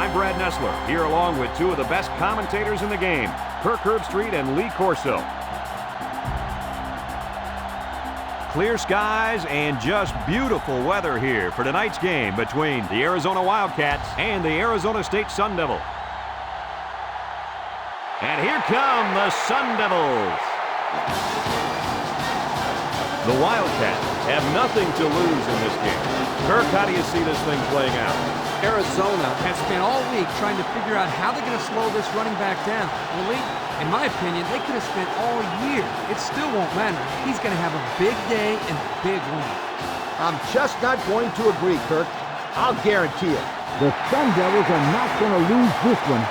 I'm Brad Nessler, here along with two of the best commentators in the game, Kirk Herbstreit and Lee Corso. Clear skies and just beautiful weather here for tonight's game between the Arizona Wildcats and the Arizona State Sun Devils. And here come the Sun Devils. The Wildcats have nothing to lose in this game. Kirk, how do you see this thing playing out? Arizona has spent all week trying to figure out how they're going to slow this running back down. Well, Lee, in my opinion, they could have spent all year. It still won't matter. He's going to have a big day and a big win. I'm just not going to agree, Kirk. I'll guarantee it. The Sun Devils are not going to lose this one.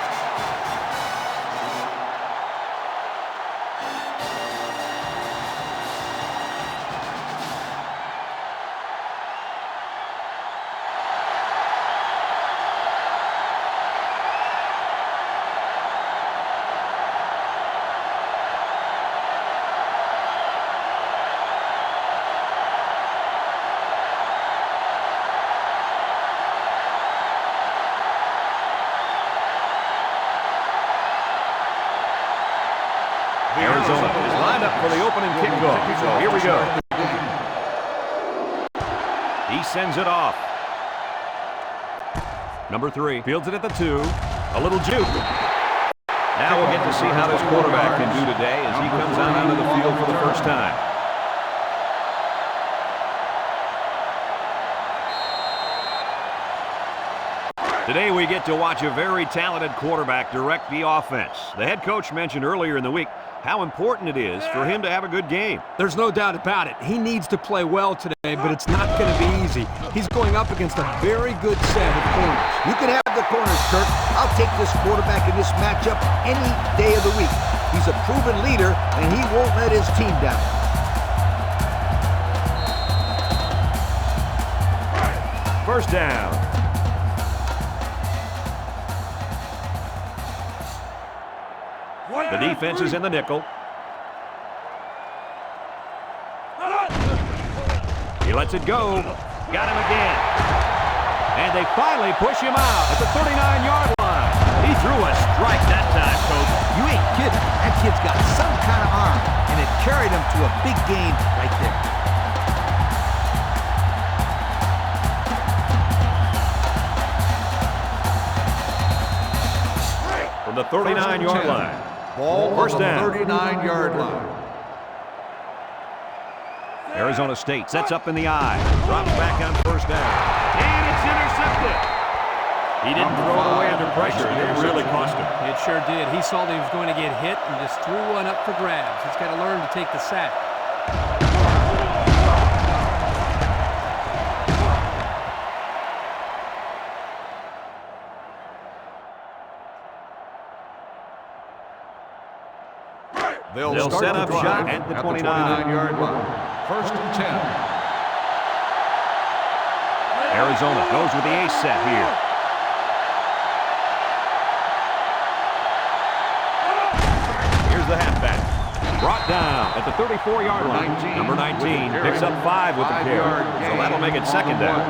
Arizona is lined up for the opening kickoff, so here we go. He sends it off. Number 3 fields it at the 2. A little juke. Now we'll get to see how this quarterback can do today as he comes out onto the field for the first time. Today we get to watch a very talented quarterback direct the offense. The head coach mentioned earlier in the week how important it is for him to have a good game. There's no doubt about it. He needs to play well today, but it's not going to be easy. He's going up against a very good set of corners. You can have the corners, Kirk. I'll take this quarterback in this matchup any day of the week. He's a proven leader, and he won't let his team down. First down. The defense is in the nickel. He lets it go. Got him again. And they finally push him out at the 39-yard line. He threw a strike that time, Coach. You ain't kidding. That kid's got some kind of arm, and it carried him to a big gain right there. From the 39-yard line. Ball First down. 39-yard line. Arizona State sets up in the eye. Drops back on first down. And it's intercepted. He didn't throw it away under pressure. It really cost him. It sure did. He saw that he was going to get hit and just threw one up for grabs. He's got to learn to take the sack. They'll set up shot at the 29-yard line. First and 10. Arizona goes with the ace set here. Here's the halfback. Brought down at the 34-yard line. Number 19 picks up 5 with the carry. So that'll make it second down.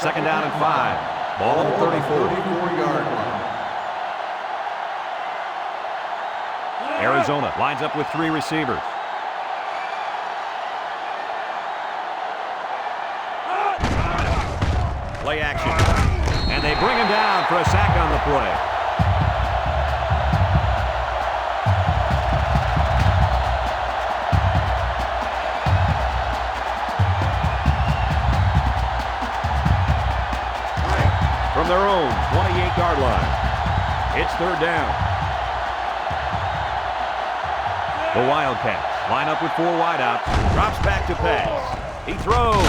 Second down and 5. Ball on the 34-yard line. Arizona lines up with 3 receivers. Play action. And they bring him down for a sack on the play. From their own 28-yard line. It's third down. The Wildcats line up with 4 wideouts. Drops back to pass. He throws.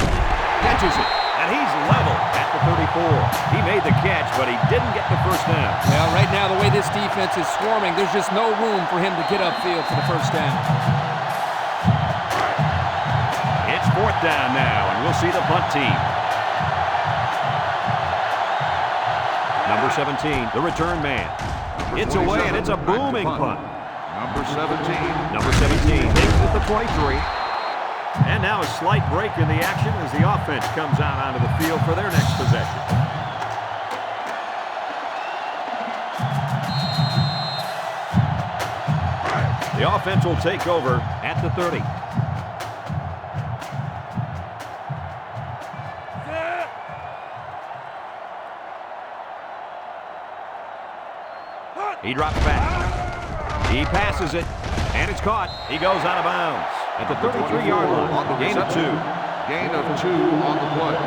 Catches it. And he's level at the 34. He made the catch, but he didn't get the first down. Well, right now, the way this defense is swarming, there's just no room for him to get upfield for the first down. It's fourth down now, and we'll see the punt team. Number 17, the return man. It's away, and it's a booming punt. Number 17. Number 17 takes it to the 23. And now a slight break in the action as the offense comes out onto the field for their next possession. The offense will take over at the 30. He drops back. He passes it, and it's caught. He goes out of bounds at the 33-yard line. Gain of 2. Gain of 2 on the play.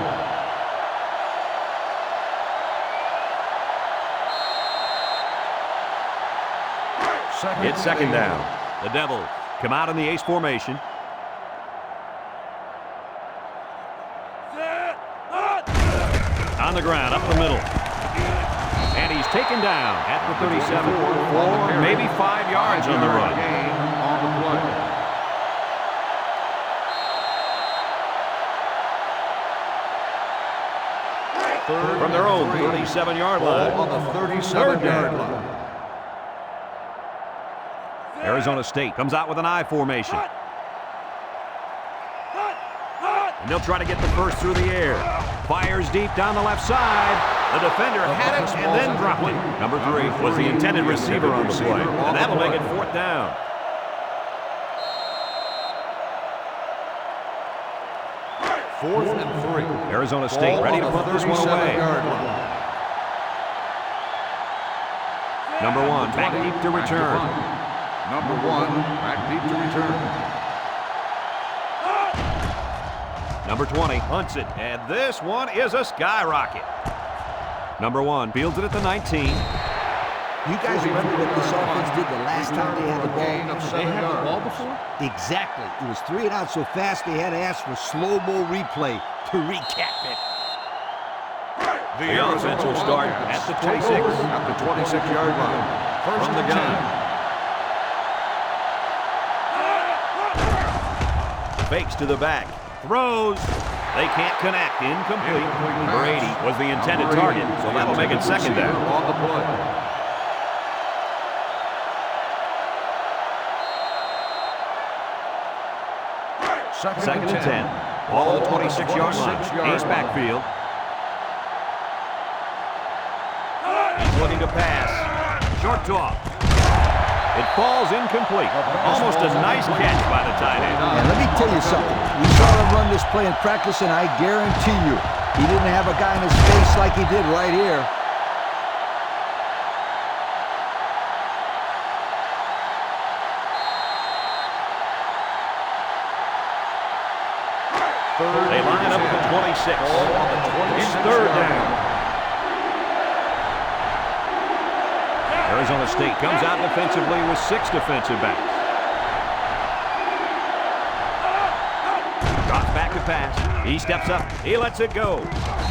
It's second down. The Devils come out in the ace formation. On the ground, up the middle. And he's taken down at the 37. 4, maybe 5 yards on the run. Gain on the play. From their own 37-yard line. On the 37-yard line. Arizona State comes out with an I formation. And they'll try to get the first through the air. Fires deep down the left side. The defender had it and then dropped it. Number 3 was the intended receiver on the play. And that'll make it 4th down. Fourth and 3. Arizona State ready to put this one away. Number 1 back deep to return. Number 1 back deep to return. Number 20 hunts it, and this one is a skyrocket. Number 1 fields it at the 19. You guys remember what this offense did the last time they had the Gain ball? of 7 They had the ball yards. before? Exactly. It was 3 and out so fast they had to ask for slow-mo replay to recap it. The offense will start at the 26. At the 26-yard line. First From the and gun. Fakes to the back. Throws. They can't connect. Incomplete. Number 80 was the intended target, so that'll make it second down. On the play. Second and 10. Ball at the 26-yard line. Ace backfield. He's looking to pass. Short toss. It falls incomplete. Almost a nice catch by the tight end. And let me tell you something. We saw him run this play in practice, and I guarantee you, he didn't have a guy in his face like he did right here. They line up at the 26. It's third down. Arizona State comes out defensively with 6 defensive backs. Drops back to pass. He steps up. He lets it go.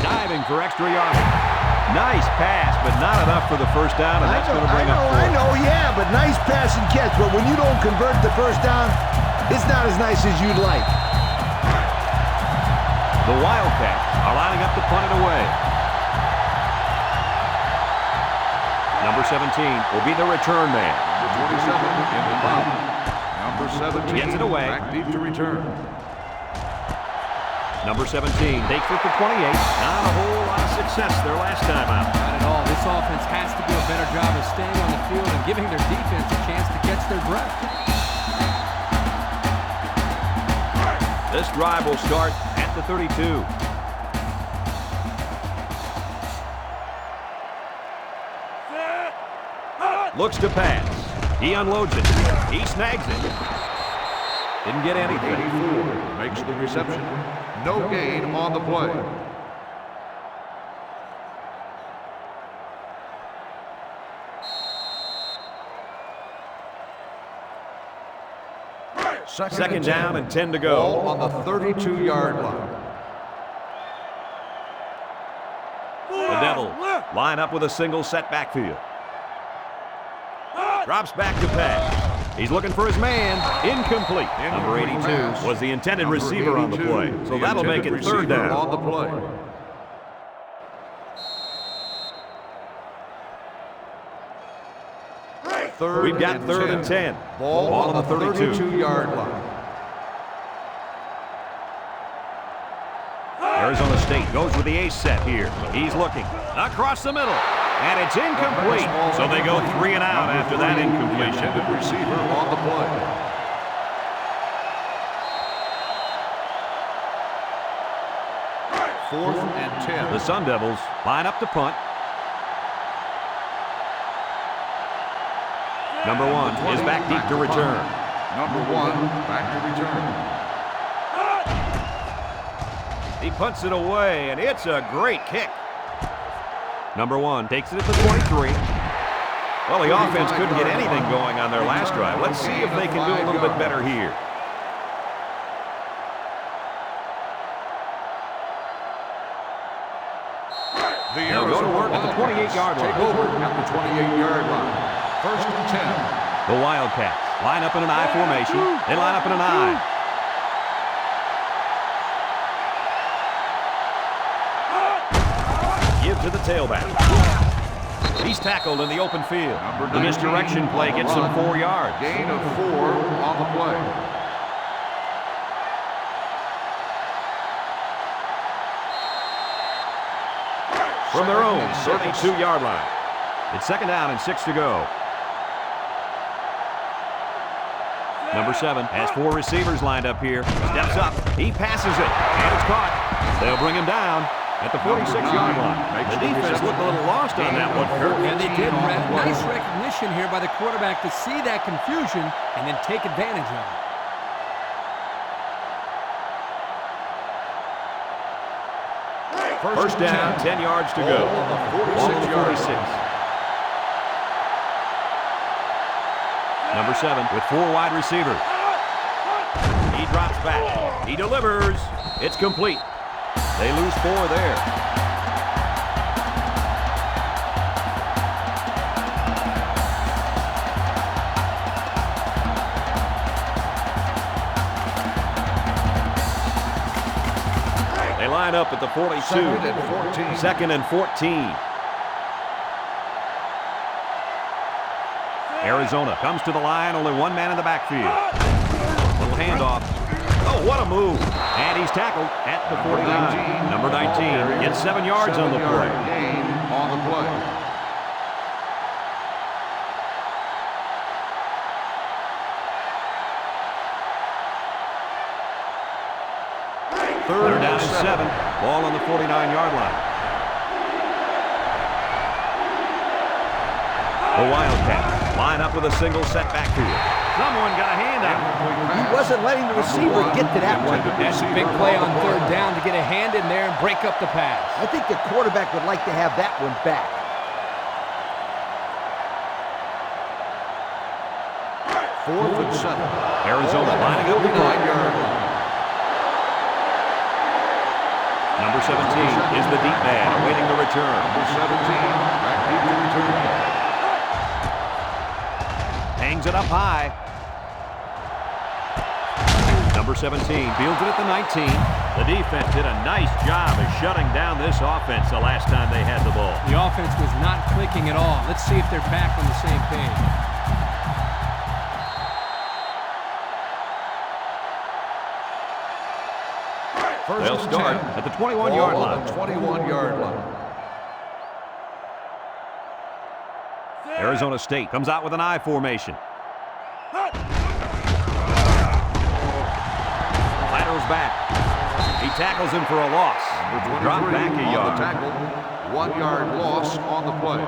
Diving for extra yardage. Nice pass, but not enough for the first down, and that's going to bring up 4. I know, yeah, but nice pass and catch. But when you don't convert the first down, it's not as nice as you'd like. The Wildcats are lining up to punt it away. Number 17 will be the return man. Number 27 in the bottom. Number 17 Gets it away. back deep to return. Number 17 takes it to 28. Not a whole lot of success their last time out. Not at all. This offense has to do a better job of staying on the field and giving their defense a chance to catch their breath. This drive will start at the 32. Looks to pass. He unloads it. He snags it. Didn't get anything. 84 makes the reception. No gain on the play. Second down and 10 to go. Ball on the 32-yard line. The Devils line up with a single set backfield. Drops back to pass. He's looking for his man. Incomplete. Number 82 was the intended receiver on the play. So that'll make it third down. On the play. We've got third and 10. Ball on the 32. 32-yard line. Arizona State goes with the ace set here. He's looking across the middle, and it's incomplete. So they go 3 and out after that incompletion. Intended receiver on the play. Fourth and 10. The Sun Devils line up to punt. Number 1 is back deep to return. Number 1 back to return. He punts it away, and it's a great kick. Number 1 takes it at the 23. Well, the offense couldn't get anything going on their last drive. Let's see if they can do a little bit better here. They'll go to work at the 28-yard line. Take over at the 28-yard line. First and 10. The Wildcats line up in an I formation. They line up in an I. Give to the tailback. He's tackled in the open field. The misdirection play gets him 4 yards. Gain of 4 on the play. From their own 32-yard line. It's second down and 6 to go. Number 7 has 4 receivers lined up here. Steps up. He passes it. And it's caught. They'll bring him down at the 46-yard line. The defense looked a little lost on that one, Kirk. Yeah, they did, Brad. Nice recognition here by the quarterback to see that confusion and then take advantage of it. First down, 10 yards to go. Ball on the 46. Number 7 with 4 wide receivers. He drops back. He delivers. It's complete. They lose 4 there. They line up at the 42. Second and 14. Arizona comes to the line, only 1 man in the backfield. Little handoff. Oh, what a move. And he's tackled at the 49. Number 19 gets 7 yards on the play. Gain on the play. Third down and 7. Ball on the 49-yard line. The Wildcats line up with a single set backfield. Someone got a hand on it. He wasn't letting the receiver get to that one. That's a big play on third down to get a hand in there and break up the pass. I think the quarterback would like to have that one back. Fourth and 7. Arizona lining up the 9-yard line. Number 17 is the deep man awaiting the return. Number 17 back deep to return. Hangs it up high. Number 17 fields it at the 19. The defense did a nice job of shutting down this offense the last time they had the ball. The offense was not clicking at all. Let's see if they're back on the same page. They'll start at the 21-yard line. 21-yard line. Arizona State comes out with an I formation. Laterals back. He tackles him for a loss. Drop back a yard. On the tackle. 1-yard loss on the play.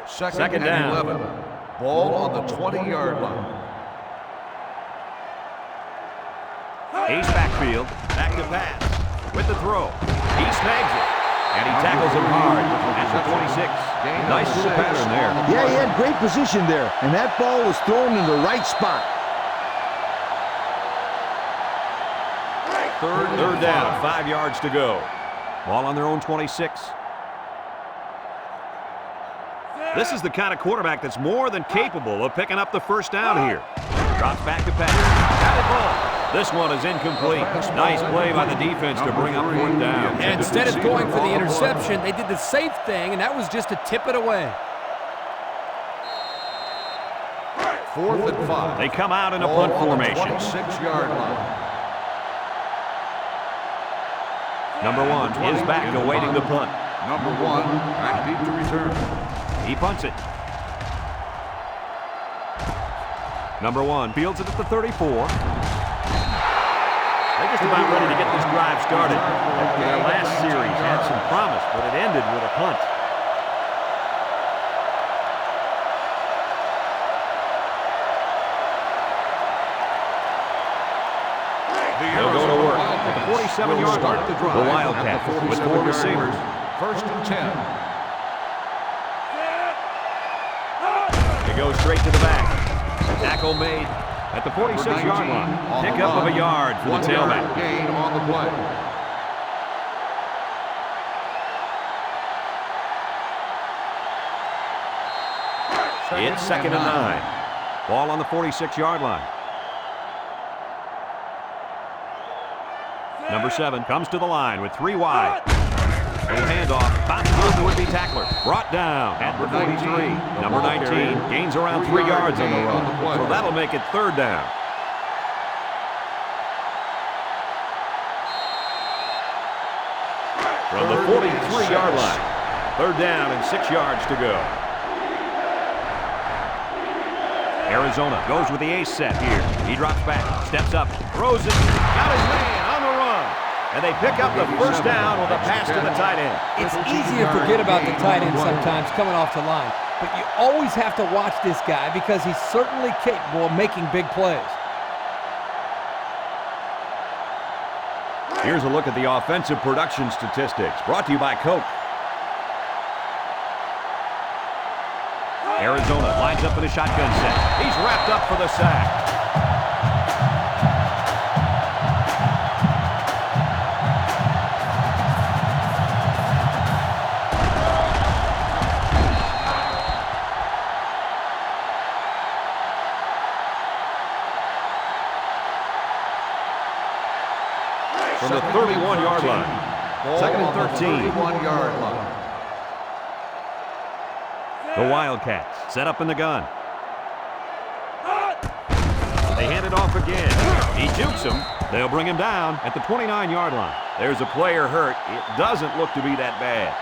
Second down. and 11. Ball on the 20-yard line. Ace backfield. Back to pass. With the throw. He snags it. And he tackles him hard at the 26. Nice little pattern there. Yeah, he had great position there, and that ball was thrown in the right spot. Third down, 5 yards to go. Ball on their own 26. This is the kind of quarterback that's more than capable of picking up the first down here. Drops back to pass. Got the ball. This one is incomplete. Nice play by the defense to bring up 4th down. And instead of going for the interception, they did the safe thing, and that was just to tip it away. 4th and 5. They come out in a Ball punt on the formation. 26-yard line. Number 1 is back awaiting the punt. Number 1 back deep to return. He punts it. Number 1 fields it at the 34. They're just about ready to get this drive started. Their last series had some promise, but it ended with a punt. They'll go to work at the 47-yard line. The Wildcats with 4 receivers. 1st and 10. They go straight to the back. Tackle made at the 46-yard line. Pickup of a yard for the tailback. Gain on the play. It's 2nd and 9. Ball on the 46-yard line. Number 7 comes to the line with 3 wide. Little handoff, bounces off the would-be tackler. Brought down at the 43. Number 19 gains around 3 yards on the run. So that'll make it 3rd down. From the 43-yard line. 3rd down and 6 yards to go. Arizona goes with the ace set here. He drops back, steps up, throws it, got his man on the run. And they pick up the 1st down with a pass to the tight end. It's easy to forget about the tight end sometimes coming off the line. But you always have to watch this guy because he's certainly capable of making big plays. Here's a look at the offensive production statistics brought to you by Coke. Arizona lines up in a shotgun set. He's wrapped up for the sack. From the 31-yard line. 2nd and 13. 31-yard line. The Wildcats set up in the gun. They hand it off again. He jukes him. They'll bring him down at the 29-yard line. There's a player hurt. It doesn't look to be that bad.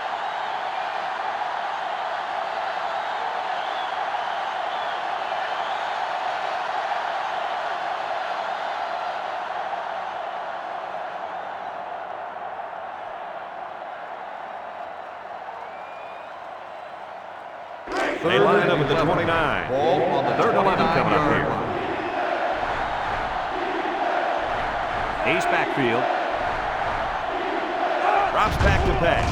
They line up at the 29. Ball on the 3rd and 11 coming up here. Ace backfield. Drops back to pass.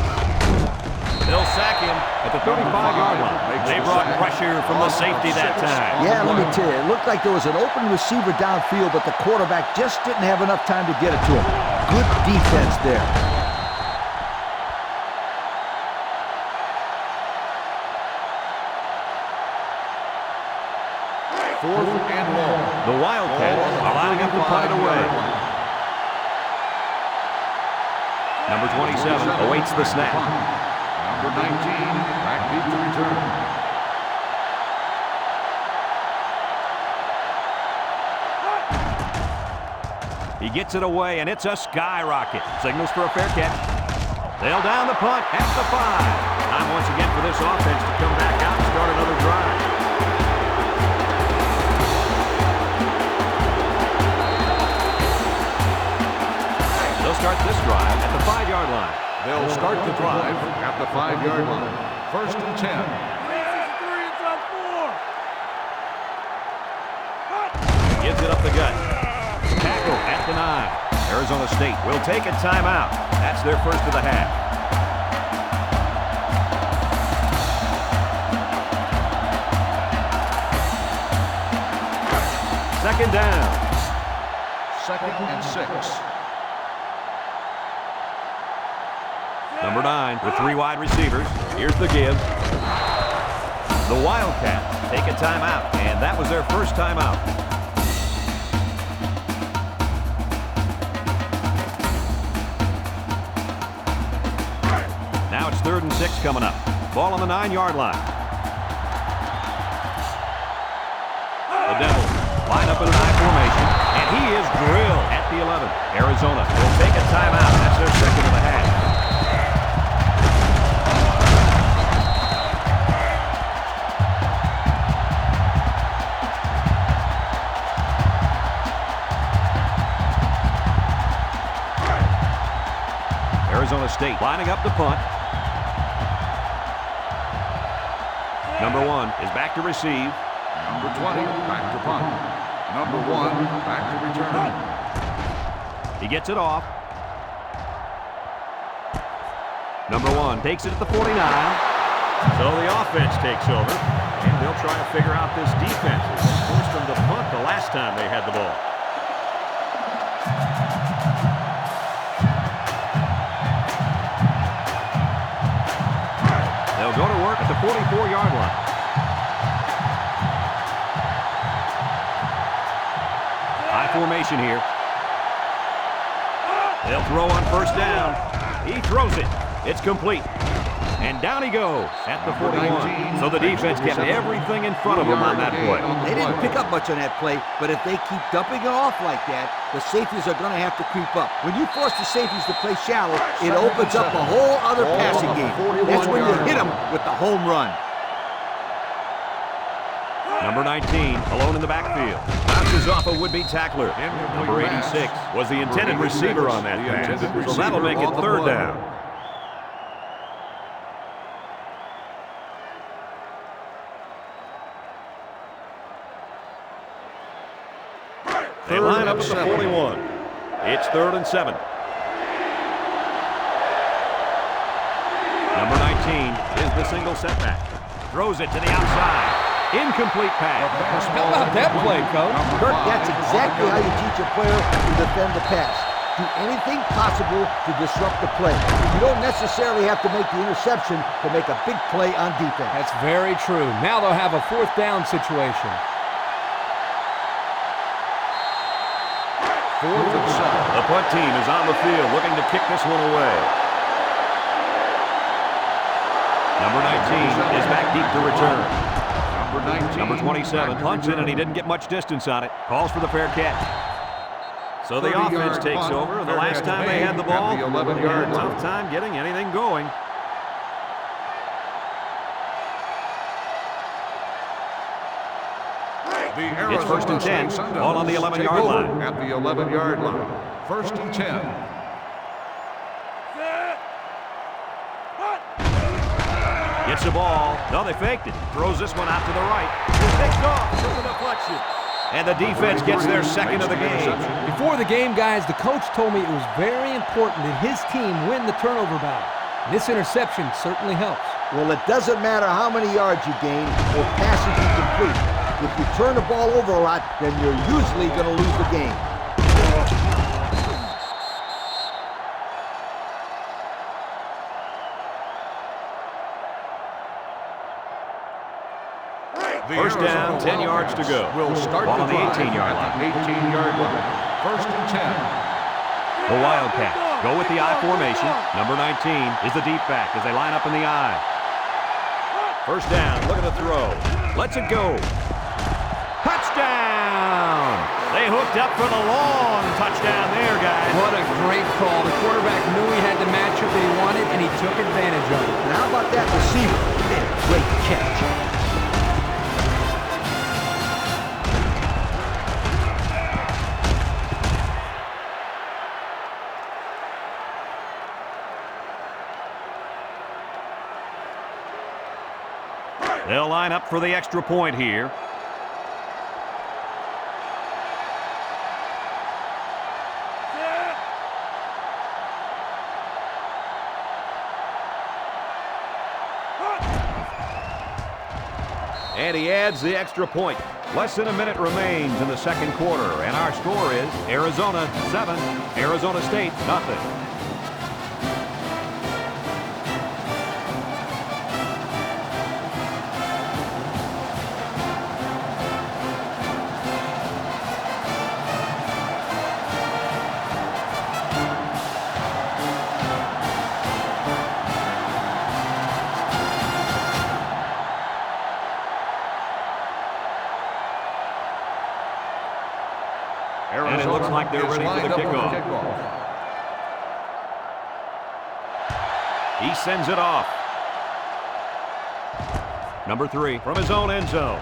They'll sack him at the 35-yard line. They brought pressure from the safety that time. Yeah, let me tell you, it looked like there was an open receiver downfield, but the quarterback just didn't have enough time to get it to him. Good defense there. 4th and long. The Wildcats are lining up to punt it away. Number 27 awaits the snap. Number 19 back deep to return. He gets it away, and it's a skyrocket. Signals for a fair catch. They'll down the punt at the 5. Time once again for this offense to come back out and start another drive. They'll start this drive at the 5-yard line. They'll start the drive at the 5-yard line. 1st and 10. Gives it up the gut. Tackle at the 9. Arizona State will take a timeout. That's their first of the half. Second down. 2nd and 6. Number 9 with 3 wide receivers. Here's the give. The Wildcats take a timeout, and that was their first timeout. Now it's 3rd and 6 coming up. Ball on the 9-yard line. The Devils line up in an I formation, and he is drilled at the 11. Arizona will take a timeout. That's their second of the half. Arizona State lining up the punt. Number 1 is back to receive. Number 20, back to punt. Number 1, back to return. He gets it off. Number 1 takes it at the 49. So the offense takes over, and they'll try to figure out this defense. They forced them to punt the last time they had the ball. They'll go to work at the 44-yard line. High formation here. They'll throw on first down. He throws it. It's complete. And down he goes at the 41. So the defense kept everything in front of them on that play. They didn't pick up much on that play, but if they keep dumping it off like that, the safeties are going to have to creep up. When you force the safeties to play shallow, it opens up a whole other passing game. That's when you hit them with the home run. Number 19, alone in the backfield. Bounces off a would-be tackler. Number 86 was the intended receiver on that pass. So that'll make it third down. They line up at the 41. It's 3rd and 7. Number 19 is the single setback. Throws it to the outside. Incomplete pass. How about that play, Coach? Kirk, that's exactly how you teach a player to defend the pass. Do anything possible to disrupt the play. You don't necessarily have to make the interception to make a big play on defense. That's very true. Now they'll have a 4th down situation. 4th and 7. The punt team is on the field looking to kick this one away. Number 19 is back deep to return. Number 27 punts in, and he didn't get much distance on it. Calls for the fair catch. So the offense takes over, and the last time they had the ball, they had a tough time getting anything going. It's 1st and 10, ball on the 11-yard line. At the 11-yard line. 1st and 10. Gets the ball. No, they faked it. Throws this one out to the right. It takes off. So the deflection. And the defense gets their second of the game. Before the game, guys, the coach told me it was very important that his team win the turnover battle. This interception certainly helps. Well, it doesn't matter how many yards you gain or passes you complete. If you turn the ball over a lot, then you're usually going to lose the game. First down, 10 yards to go. Will start ball on the 18-yard line. 18-yard line. 1st and 10. The Wildcats go with the I formation. Number 19 is the deep back as they line up in the I. First down, look at the throw. Lets it go. Touchdown! They hooked up for the long touchdown there, guys. What a great call. The quarterback knew he had the matchup that he wanted, and he took advantage of it. And how about that receiver? Man, great catch. They'll line up for the extra point here. And he adds the extra point. Less than a minute remains in the second quarter, and our score is Arizona 7, Arizona State nothing. And it looks like they're ready for the kickoff. He sends it off. Number 3 from his own end zone.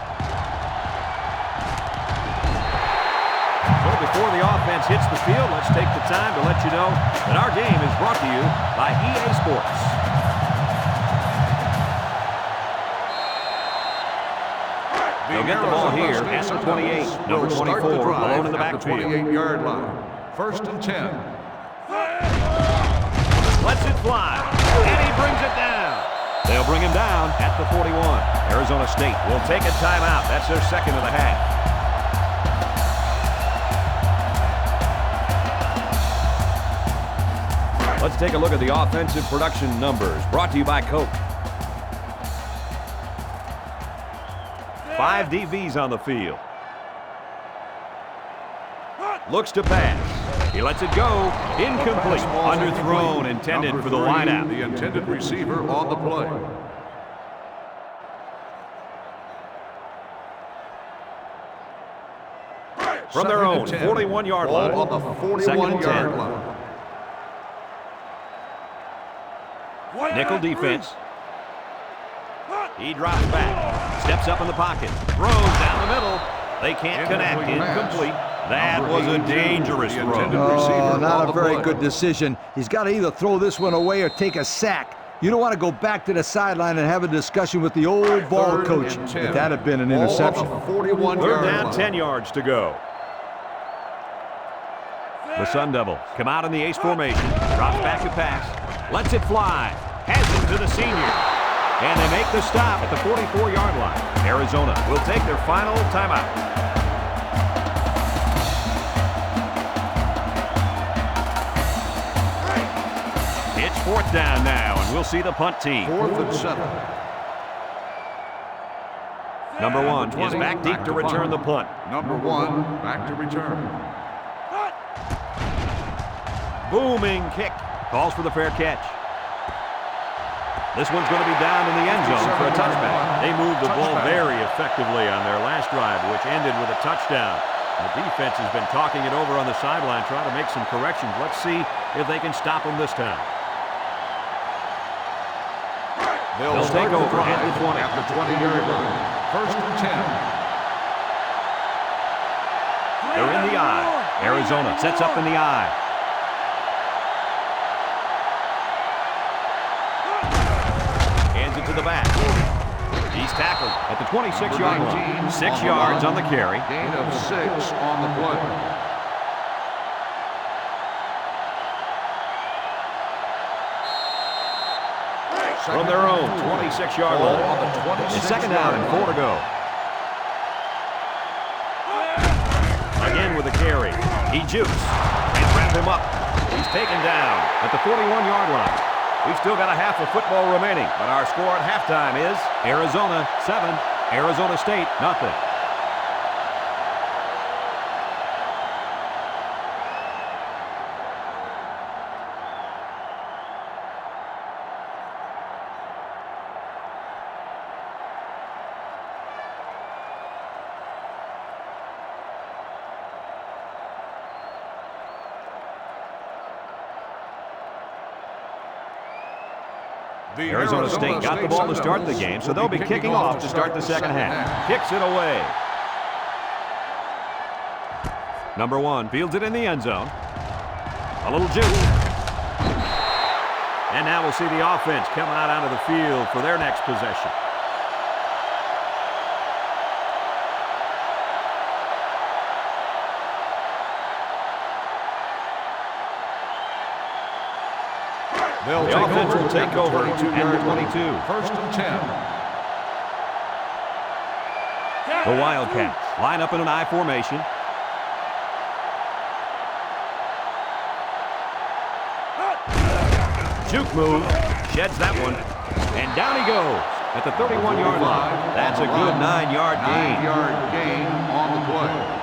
So before the offense hits the field, let's take the time to let you know that our game is brought to you by EA Sports. They'll get the ball here at the 28. Number 24 alone in the backfield. 28-yard line. First and 10. Lets it fly, and he brings it down. They'll bring him down at the 41. Arizona State will take a timeout. That's their second of the half. Let's take a look at the offensive production numbers brought to you by Coke. 5 DVs on the field. Looks to pass. He lets it go. Incomplete. Underthrown, intended for the wideout. The intended receiver on the play. From their own 41-yard line. On the 41-yard line. Nickel defense. He drops back. Steps up in the pocket. Throws down the middle. They can't connect. Incomplete. That was a dangerous throw. Oh, not a very good decision. He's got to either throw this one away or take a sack. You don't want to go back to the sideline and have a discussion with the old ball coach. But that had been an interception. Third down, 10 yards to go. The Sun Devils come out in the ace formation. Drops back to pass. Lets it fly. Has it to the senior. And they make the stop at the 44-yard line. Arizona will take their final timeout. It's fourth down now, and we'll see the punt team. 4th and 7. Number 1 is back deep to return the punt. Number 1 back to return. Booming kick. Calls for the fair catch. This one's going to be down in the end zone for a touchback. They moved the ball very effectively on their last drive, which ended with a touchdown. The defense has been talking it over on the sideline, trying to make some corrections. Let's see if they can stop them this time. They'll take over at the 20. At the 20-yard line. First and 10. They're in the eye. Arizona sets up in the eye. Hands it to the back. He's tackled at the 26-yard line. 6 yards on the carry. Gain of 6 on the play. From their own 26-yard line. It's second down and 4 to go. Again with a carry. He jukes. And wrap him up. He's taken down at the 41-yard line. We've still got a half of football remaining, but our score at halftime is Arizona 7, Arizona State nothing. Arizona State got the ball to start the game, so they'll be kicking off to start the second half. Kicks it away. Number 1 fields it in the end zone. A little juke. And now we'll see the offense come out onto the field for their next possession. The offense will take over at the 22. First and 10. The Wildcats line up in an I formation. Juke move. Sheds that one. And down he goes at the 31-yard line. That's a good 9-yard gain. 9-yard gain on the play.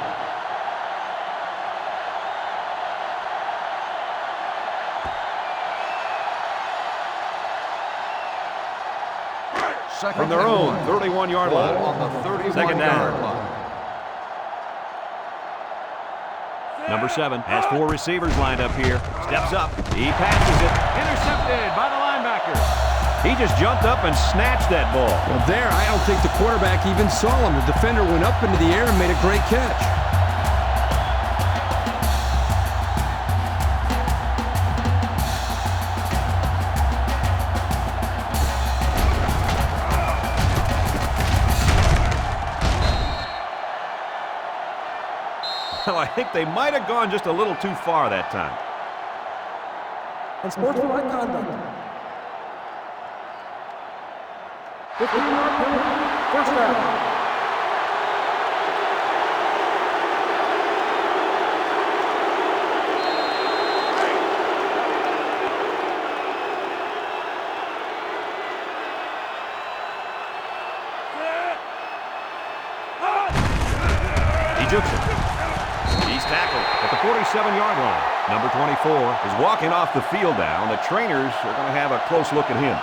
From their own 31-yard line. On the 31-yard Second down. line. Number 7 has 4 receivers lined up here. Steps up. He passes it. Intercepted by the linebacker. He just jumped up and snatched that ball. Well, there, I don't think the quarterback even saw him. The defender went up into the air and made a great catch. Well, I think they might have gone just a little too far that time. Unsportsmanlike conduct. 15-yard penalty. First down. He jukes it. He's tackled at the 47-yard line. Number 24 is walking off the field now. The trainers are going to have a close look at him.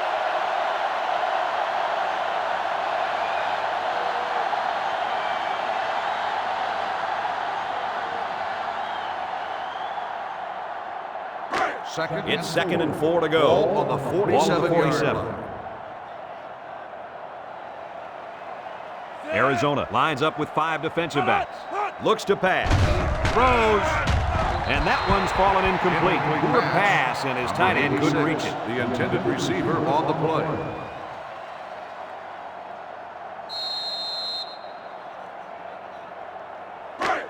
It's 2nd and 4 to go. Ball on the 47-yard line. Arizona lines up with 5 defensive backs. Looks to pass. Throws. And that one's fallen incomplete. Poor pass, and his tight end couldn't reach it. The intended receiver on the play.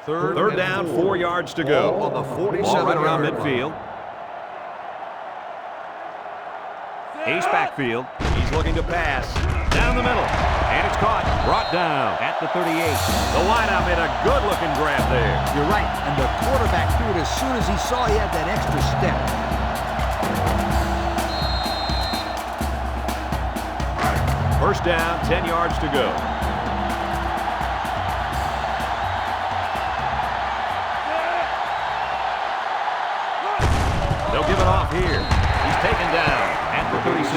Third down, 4 yards to go. Ball on the 47-yard Ball right around line. midfield. Ace backfield. He's looking to pass. Down the middle. And it's caught. Brought down at the 38. The wideout made a good-looking grab there. You're right, and the quarterback threw it as soon as he saw he had that extra step. First down, 10 yards to go. They'll give it off here. He's taken down at the 36.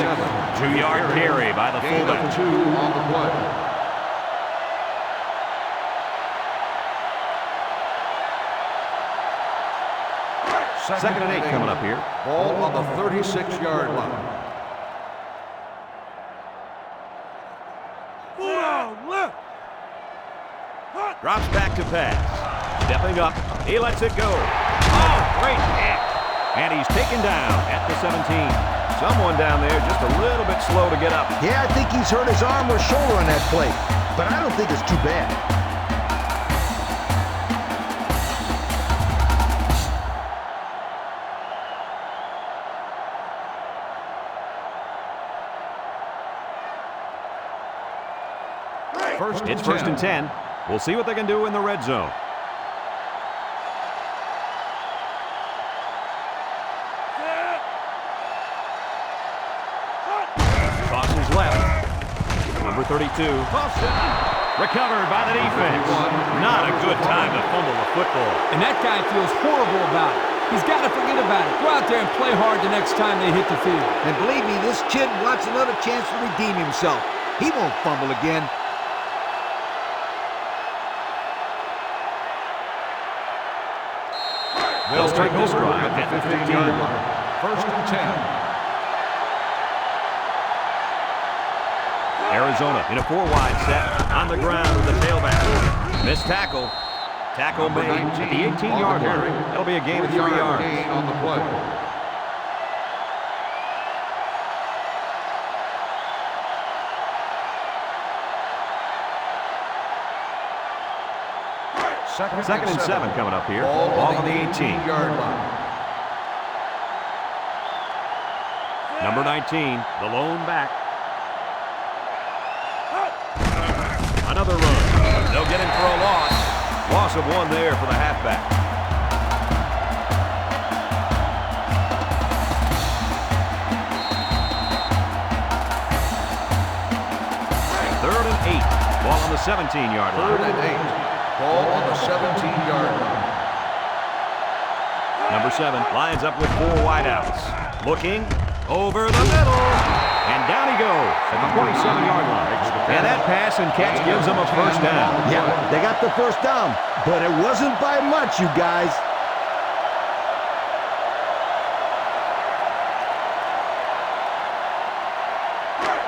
2-yard carry by the Gain of fullback. 2 on the play. Second and 8 coming up here. Ball on the 36-yard line. Drops back to pass. Stepping up. He lets it go. Oh, great catch. And he's taken down at the 17. Someone down there just a little bit slow to get up. Yeah, I think he's hurt his arm or shoulder on that play, but I don't think it's too bad. It's first and 10. We'll see what they can do in the red zone. Tosses left. Number 32. Recovered by the defense. Not a good time to fumble the football. And that guy feels horrible about it. He's got to forget about it. Go out there and play hard the next time they hit the field. And believe me, this kid wants another chance to redeem himself. He won't fumble again. They'll strike this drive at the 15-yard line. First and 10. Arizona in a 4-wide set on the ground with the tailback. Missed tackle. Tackle made at the 18-yard line. That'll be a gain of 3 yards. Gain on the play. Second and 7 coming up here. Ball Ball on the 18-yard line. Number 19, the lone back. Another run. They'll get him for a loss. Loss of 1 there for the halfback. Third and 8. Ball on the 17-yard line. Third and 8. Ball on the 17-yard line. Number 7 lines up with 4 wideouts. Looking over the middle. And down he goes at the 47-yard line. And that pass and catch gives them a first down. Yeah, they got the first down, but it wasn't by much, you guys.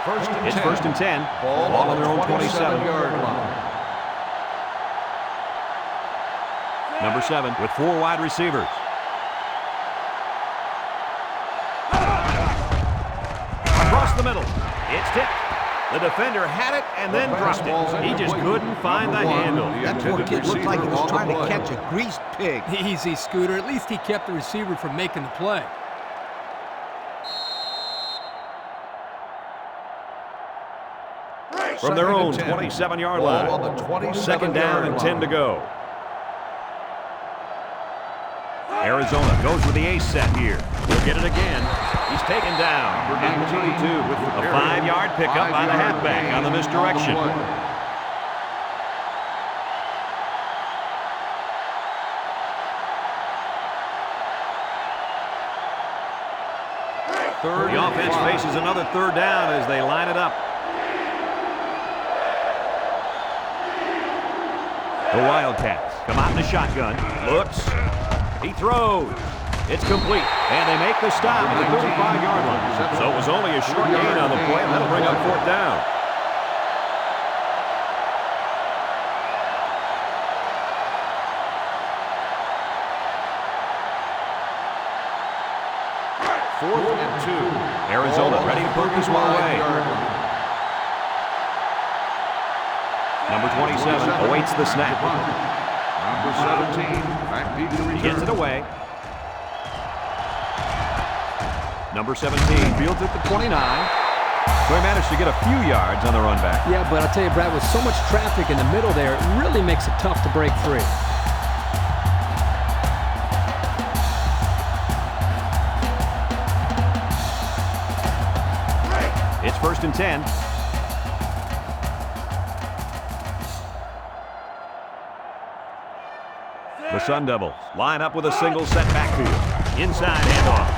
It's first and 10. Ball on their own 27-yard line. Number 7 with 4 wide receivers. Across the middle. It's tipped. The defender had it and then dropped it. He just couldn't find the handle. That poor kid looked like he was trying to catch a greased pig. Easy, Scooter. At least he kept the receiver from making the play. From their own 27-yard line. Second down and 10 to go. Arizona goes with the ace set here. He'll get it again. He's taken down. Number 22 with a 5-yard pickup by the halfback on the misdirection. The offense faces another third down as they line it up. The Wildcats come out in the shotgun. Looks. He throws. It's complete. And they make the stop at the 35-yard line. So it was only a short gain on the play, and that'll bring up fourth down. Fourth and 2. Arizona ready to put this one away. Number 27 awaits the snap. Number 17, back deep to return. Gets it away. Number 17 fields at the 29. So he managed to get a few yards on the run back. Yeah, but I'll tell you, Brad, with so much traffic in the middle there, it really makes it tough to break free. It's first and 10. The Sun Devils line up with a single set backfield. Inside handoff.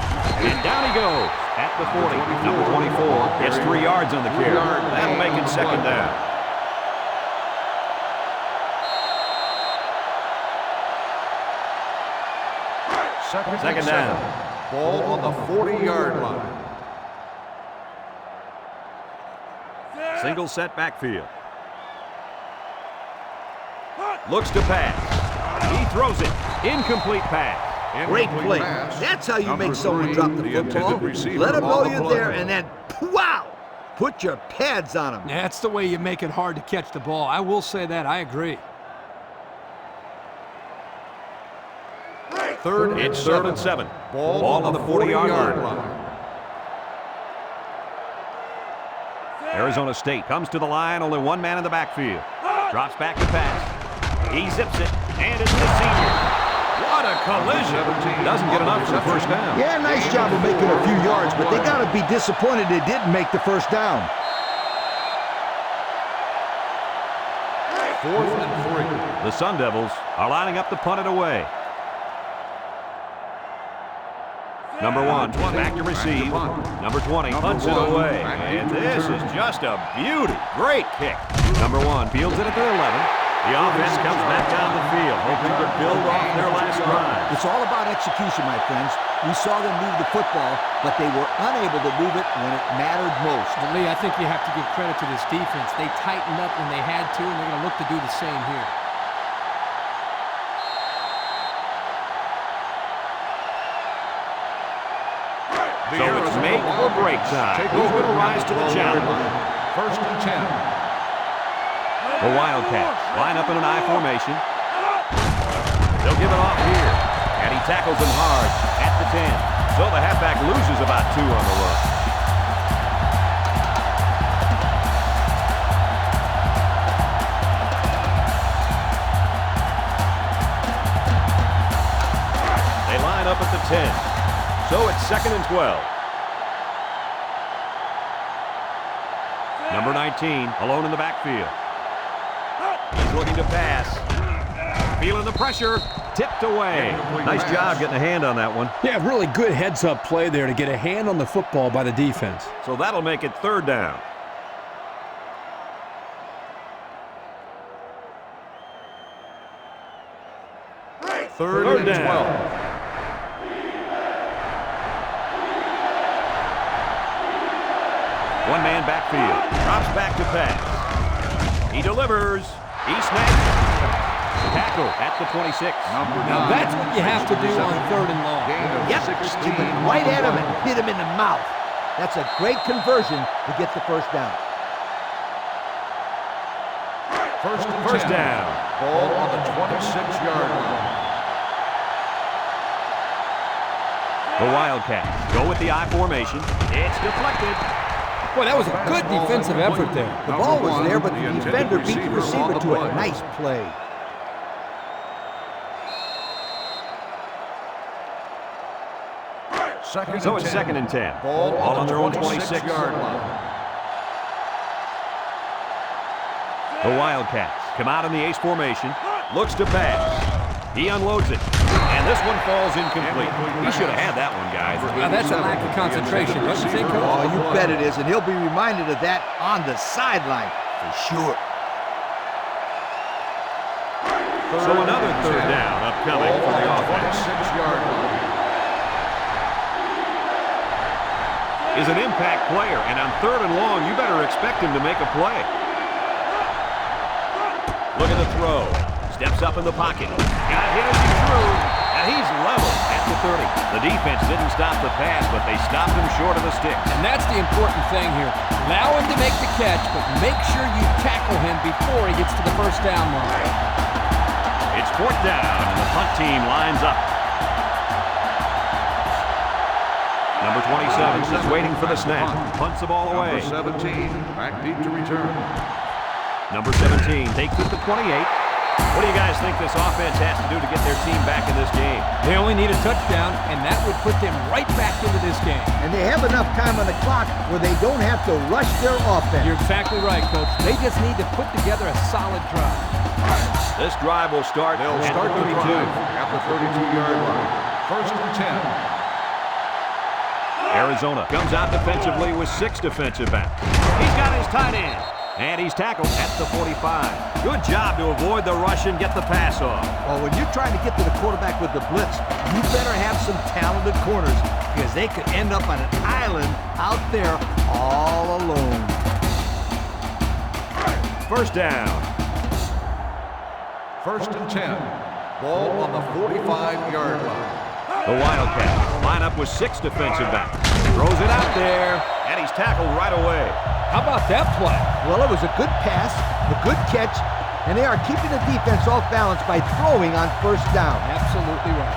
And down he goes at the 40. Number 24 gets 3 yards on the carry. That'll make it second down. Second down. Ball on the 40-yard line. Single set backfield. Looks to pass. He throws it. Incomplete pass. Great play. That's how you make someone drop the football. Let him know you're there, and then, wow, put your pads on him. That's the way you make it hard to catch the ball. I will say that. I agree. It's third and 7. Ball on the 40-yard line. Arizona State comes to the line. Only one man in the backfield. Drops back to pass. He zips it, and it's the senior. What a collision. Doesn't get enough for the first down. Yeah, nice job of making a few yards, but they got to be disappointed they didn't make the first down. Fourth and 3. The Sun Devils are lining up to punt it away. Number 1 back to receive. Number 20 punts it away. And this is just a beauty. Great kick. Number 1 fields it at their 11. The offense comes back down the field, hoping to build off their last drive. It's all about execution, my friends. We saw them move the football, but they were unable to move it when it mattered most. But Lee, I think you have to give credit to this defense. They tightened up when they had to, and they're going to look to do the same here. So it's make or break time. Who's going to rise to the challenge? First and 10. The Wildcats line up in an I formation. They'll give it off here. And he tackles him hard at the 10. So the halfback loses about 2 on the run. They line up at the 10. So it's second and 12. Number 19 alone in the backfield. He's looking to pass. Feeling the pressure. Tipped away. Nice job getting a hand on that one. Yeah, really good heads-up play there to get a hand on the football by the defense. So that'll make it third down. Third down. 12. One man going backfield. Drops back to pass. He delivers. He snags. Tackle at the 26. Now that's what you have to do on 3rd and long. Yep, he went right at him and hit him in the mouth. That's a great conversion to get the first down. First down. Ball on the 26-yard line. The Wildcats go with the I formation. It's deflected. Boy, that was a good defensive effort there. The ball was there, but the defender beat the receiver to it. Nice play. So it's 2nd and 10. Ball on their own 26-yard line. The Wildcats come out in the ace formation. Looks to pass. He unloads it. And this one falls incomplete. He should have had that one, guys. Now that's a lack of concentration, don't you think, Coach? Oh, you bet it is, and he'll be reminded of that on the sideline for sure. So another 3rd down upcoming for the offense. 26-yard line. Is an impact player, and on 3rd and long, you better expect him to make a play. Look at the throw. Steps up in the pocket. Got hit as he threw, and he's level at the 30. The defense didn't stop the pass, but they stopped him short of the stick. And that's the important thing here. Allow him to make the catch, but make sure you tackle him before he gets to the first down line. It's 4th down, and the punt team lines up. Number 27 is waiting for the snap. Punts the ball away. Number 17, back deep to return. Number 17 takes it to 28. What do you guys think this offense has to do to get their team back in this game? They only need a touchdown, and that would put them right back into this game. And they have enough time on the clock where they don't have to rush their offense. You're exactly right, Coach. They just need to put together a solid drive. This drive will start They'll at start the the 32. drive at the 32-yard line. 1st and 10. Arizona comes out defensively with 6 defensive backs. He's got his tight end, and he's tackled at the 45. Good job to avoid the rush and get the pass off. Well, when you're trying to get to the quarterback with the blitz, you better have some talented corners because they could end up on an island out there all alone. First down. 1st and 10. Ball on the 45-yard line. The Wildcats line up with 6 defensive backs. Throws it out there, and he's tackled right away. How about that play? Well, it was a good pass, a good catch, and they are keeping the defense off balance by throwing on 1st down. Absolutely right.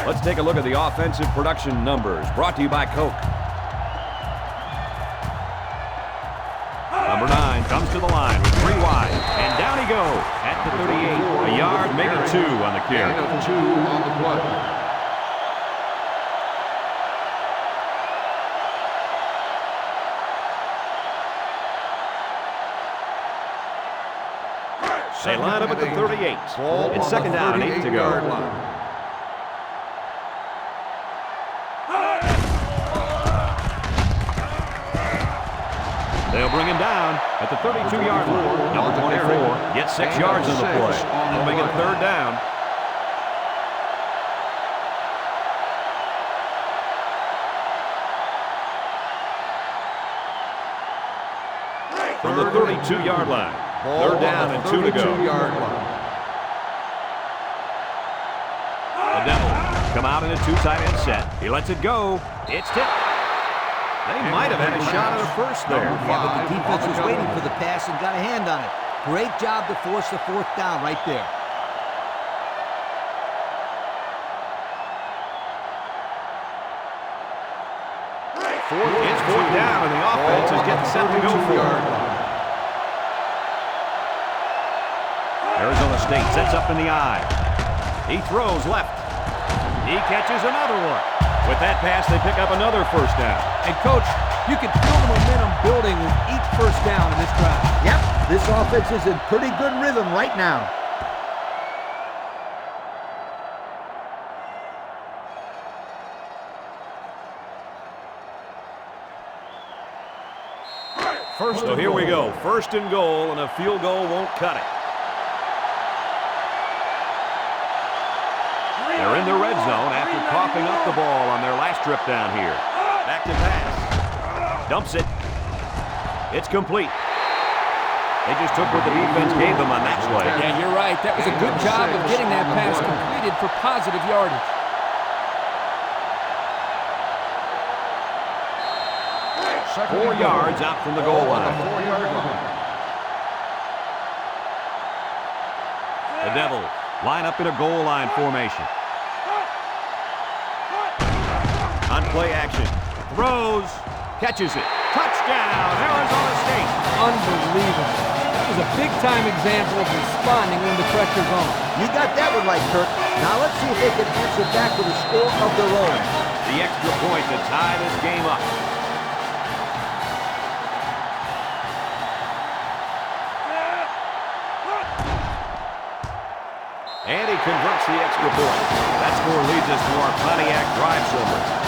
Let's take a look at the offensive production numbers, brought to you by Coke. Number 9 comes to the line with 3 wide, and down he goes at the 38. A yard, maybe 2 on the carry. Gain of 2 on the play. They line up at the 38. Ball It's on 2nd the down and 8 to go. 38-yard line. They'll bring him down at the 32-yard line. Number 24 gets 6 yards on the play. They'll make it 3rd down. From the 32-yard line. Ball 3rd down and 2 to go. 32-yard line. The Devils come out in a 2 tight end set. He lets it go. It's tipped. They might have had a shot at a first there. Yeah, but the defense was waiting for the pass and got a hand on it. Great job to force the 4th down right there. It's 4th down, and the offense is getting set to go for it. Arizona State sets up in the I. He throws left. He catches another one. With that pass, they pick up another 1st down. And, Coach, you can feel the momentum building with each 1st down in this drive. Yep, this offense is in pretty good rhythm right now. So here we go. 1st and goal, and a field goal won't cut it. They're in the red zone after coughing up the ball on their last trip down here. Back to pass. Dumps it. It's complete. They just took what the defense gave them on that play. Yeah, you're right. That was a good job of getting that pass completed for positive yardage. Second 4 yards out from the goal line. 4-yard line. The Devils line up in a goal line formation. On play action. Throws. Catches it. Touchdown, Arizona State. Unbelievable. That was a big-time example of responding when the pressure's on. You got that one right, Kirk. Now let's see if they can answer back with a score of their own. The extra point to tie this game up. And he converts the extra point. That score leads us to our Pontiac drive summary.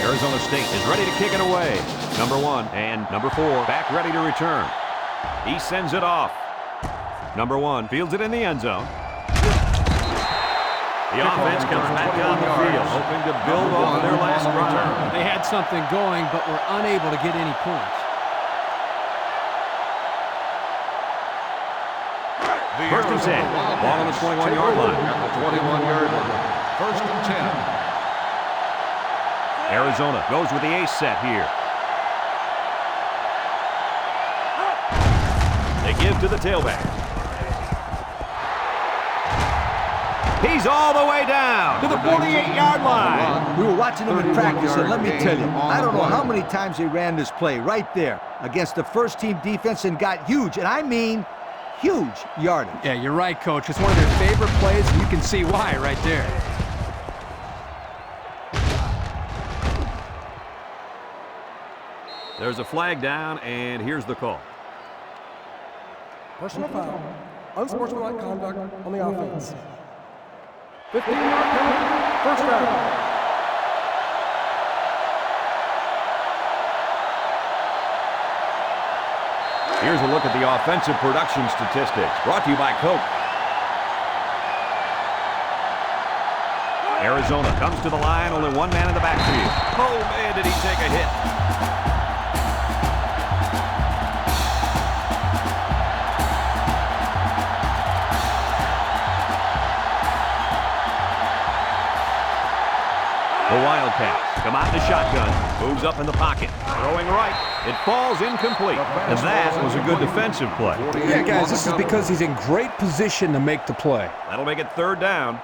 Arizona State is ready to kick it away. Number 1 and number 4 back ready to return. He sends it off. Number 1 fields it in the end zone. The offense comes back down the field, hoping to build off their last drive. They had something going, but were unable to get any points. First and 10. Ball on the 21-yard line. At the 21-yard line. First and 10. Arizona goes with the ace set here. They give to the tailback. He's all the way down to the 48-yard line. We were watching them in practice, and let me tell you, I don't know how many times they ran this play right there against the first-team defense and got huge, and I mean huge yardage. Yeah, you're right, Coach. It's one of their favorite plays, and you can see why right there. There's a flag down, and here's the call. Personal foul. Unsportsmanlike conduct on the offense. 15-yard penalty. First down. Here's a look at the offensive production statistics, brought to you by Coke. Arizona comes to the line, only one man in the backfield. Oh, man, did he take a hit. The Wildcats come out in the shotgun, moves up in the pocket, throwing right. It falls incomplete, and that was a good defensive play. Yeah, guys, this is because he's in great position to make the play. That'll make it third down.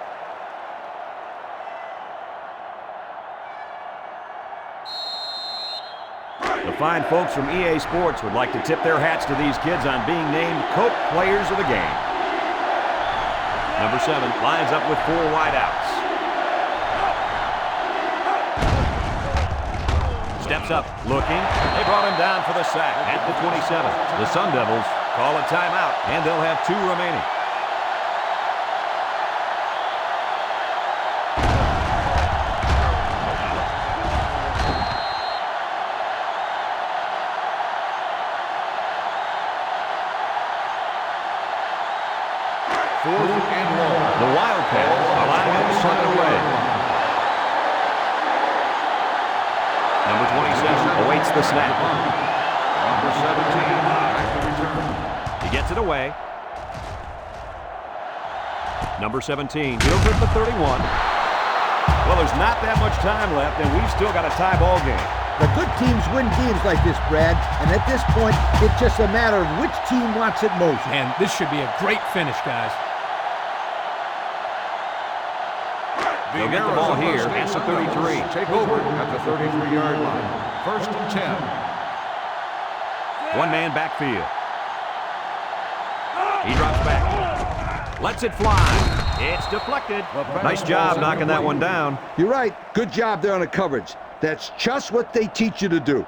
The fine folks from EA Sports would like to tip their hats to these kids on being named Coke Players of the Game. Number 7 lines up with 4 wideouts. Steps up, looking. They brought him down for the sack at the 27. The Sun Devils call a timeout, and they'll have 2 remaining. Fourth and long. The Wildcats are lining up to punt it away. Number 27 awaits the snap. Number 17 back to return. He gets it away. Number 17 fields it at the 31. Well, there's not that much time left, and we've still got a tie ball game. The good teams win games like this, Brad, and at this point, it's just a matter of which team wants it most. And this should be a great finish, guys. They'll get the ball here at the 33. Take over at the 33-yard line. First and 10. One man backfield. He drops back. Lets it fly. It's deflected. Nice job knocking that one down. You're right. Good job there on the coverage. That's just what they teach you to do.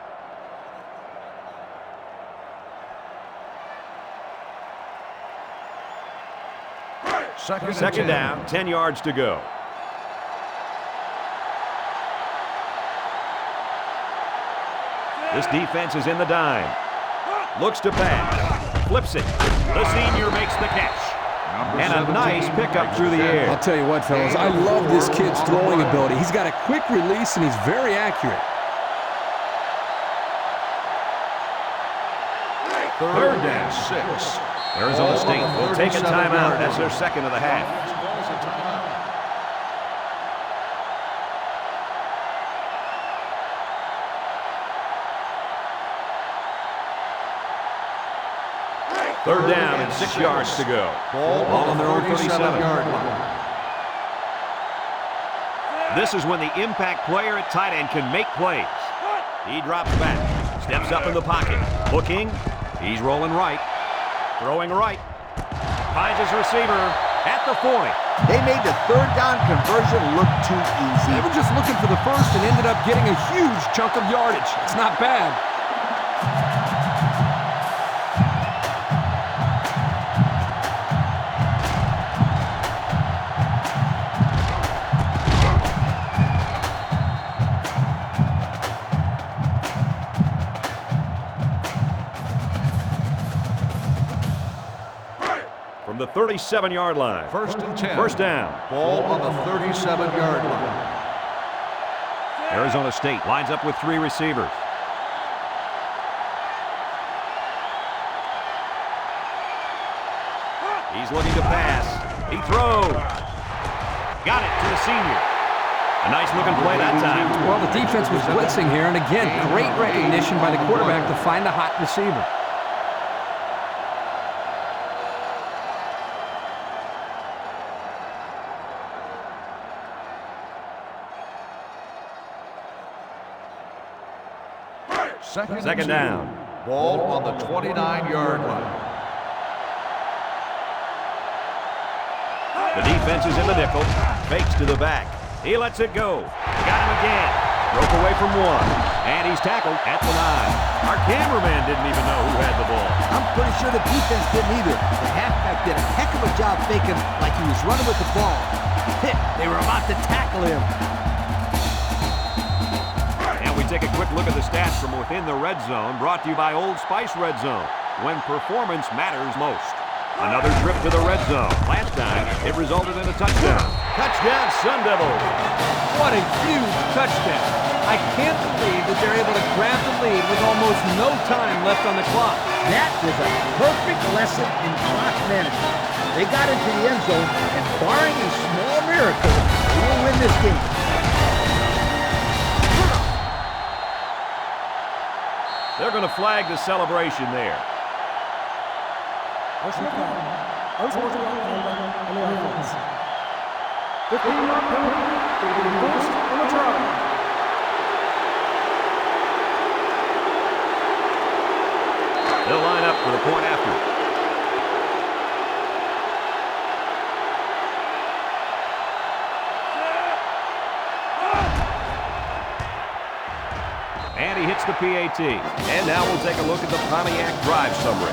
Second down, 10 yards to go. This defense is in the dime. Looks to pass. Flips it. The senior makes the catch. And a nice pickup through the air. I'll tell you what, fellas, I love this kid's throwing ability. He's got a quick release, and he's very accurate. Third down, 6. Arizona State will take a timeout. That's their second of the half. Third down and 6 yards to go. Ball on their own 37-yard line. This is when the impact player at tight end can make plays. He drops back, steps up in the pocket, looking. He's rolling right, throwing right. Finds his receiver at the 40. They made the third down conversion look too easy. They were just looking for the first and ended up getting a huge chunk of yardage. It's not bad. From the 37-yard line. First and 10. First down. Ball on the 37-yard line. Arizona State lines up with 3 receivers. He's looking to pass. He throws. Got it to the senior. A nice looking play that time. Well, the defense was blitzing here, and again, great recognition by the quarterback to find a hot receiver. Second down. Ball on the 29-yard line. The defense is in the nickel. Fakes to the back. He lets it go. Got him again. Broke away from 1. And he's tackled at the 9. Our cameraman didn't even know who had the ball. I'm pretty sure the defense didn't either. The halfback did a heck of a job faking like he was running with the ball. They were about to tackle him. We take a quick look at the stats from within the red zone, brought to you by Old Spice Red Zone, when performance matters most. Another trip to the red zone. Last time, it resulted in a touchdown. Touchdown, Sun Devils. What a huge touchdown. I can't believe that they're able to grab the lead with almost no time left on the clock. That was a perfect lesson in clock management. They got into the end zone, and barring a small miracle, they will win this game. They're going to flag the celebration there. Personal foul. Unsportsmanlike conduct on the offense. 15-yard penalty. It will be forced on the try. They'll line up for the point after. And he hits the PAT. And now we'll take a look at the Pontiac drive summary.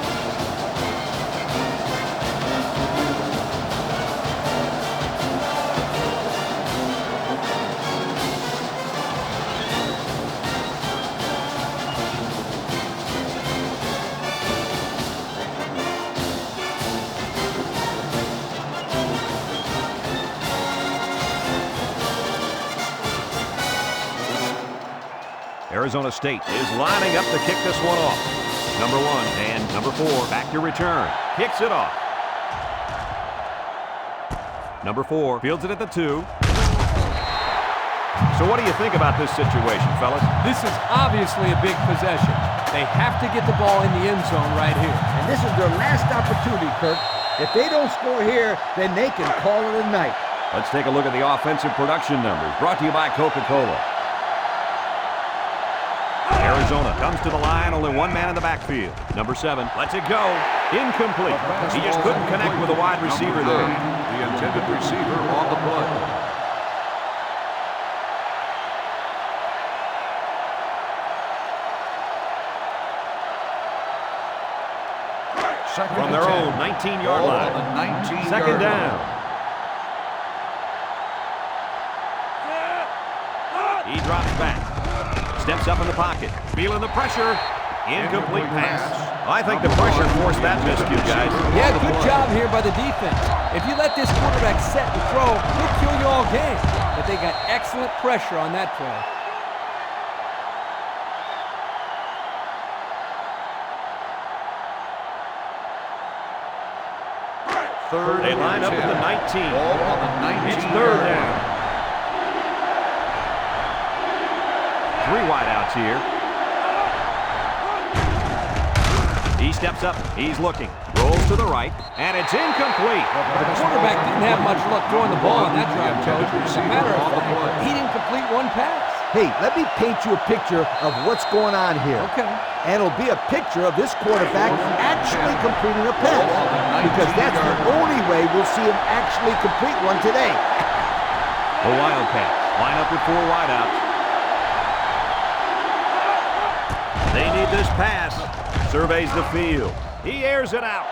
Arizona State is lining up to kick this one off. Number 1 and number 4 back to return. Kicks it off. Number 4 fields it at the 2. So what do you think about this situation, fellas? This is obviously a big possession. They have to get the ball in the end zone right here. And this is their last opportunity, Kirk. If they don't score here, then they can call it a night. Let's take a look at the offensive production numbers, brought to you by Coca-Cola. Arizona comes to the line, only 1 man in the backfield. Number 7 lets it go. Incomplete. He just couldn't connect with a wide receiver there. The intended receiver on the play. Second from and their 10. own 19-yard Ball line. on the 19-yard Second line. down. He drops back. Steps up in the pocket. Feeling the pressure. Incomplete pass. I think the pressure forced that miscue, guys. Yeah, good job here by the defense. If you let this quarterback set and throw, he'll kill you all game. But they got excellent pressure on that play. Third They line and up at the 10. 19. Ball on the 19. It's third down. 3 wideouts here. He steps up. He's looking. Rolls to the right. And it's incomplete. The quarterback didn't have much luck throwing the ball on that drive, Coach. As a matter of fact, he didn't complete one pass. Hey, let me paint you a picture of what's going on here. Okay. And it'll be a picture of this quarterback actually completing a pass. Because that's the only way we'll see him actually complete one today. The Wildcats line up with 4 wideouts. They need this pass. Surveys the field. He airs it out.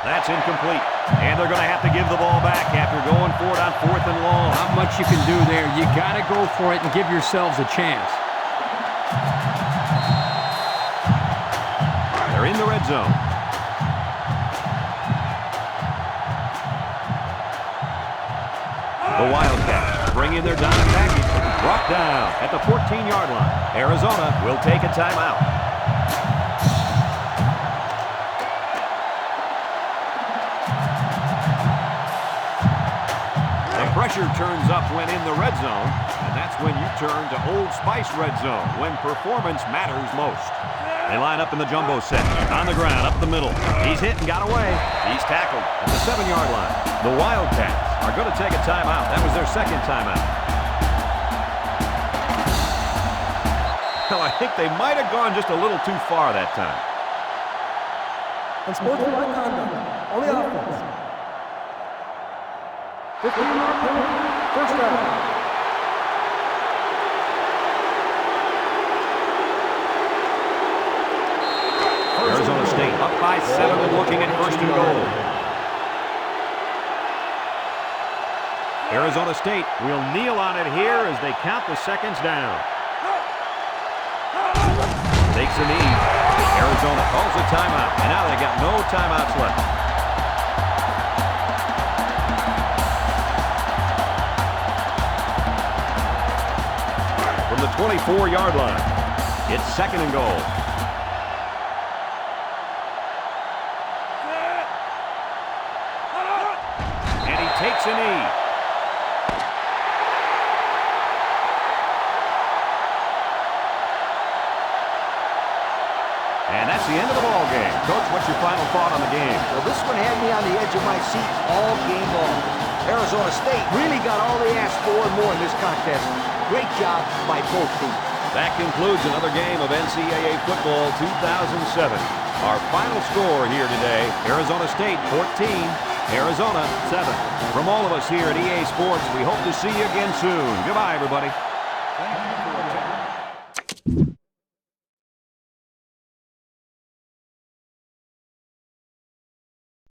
That's incomplete. And they're going to have to give the ball back after going for it on 4th and long. Not much you can do there. You got to go for it and give yourselves a chance. They're in the red zone. The Wildcats bring in their dime package. Brought down at the 14-yard line. Arizona will take a timeout. The pressure turns up when in the red zone, and that's when you turn to Old Spice red zone, when performance matters most. They line up in the jumbo set. On the ground, up the middle. He's hit and got away. He's tackled at the 7-yard line. The Wildcats are going to take a timeout. That was their second timeout. Well, I think they might have gone just a little too far that time. Unsportsmanlike conduct on the offense. 15-yard penalty. First down. Arizona State up by 7 and looking at 1st and goal. Arizona State will kneel on it here as they count the seconds down. Takes a knee. Arizona calls a timeout, and now they got no timeouts left. From the 24-yard line, it's 2nd and goal. And he takes a knee. And that's the end of the ball game. Coach, what's your final thought on the game? Well, this one had me on the edge of my seat all game long. Arizona State really got all they asked for and more in this contest. Great job by both teams. That concludes another game of NCAA Football 2007. Our final score here today, Arizona State 14, Arizona 7. From all of us here at EA Sports, we hope to see you again soon. Goodbye, everybody.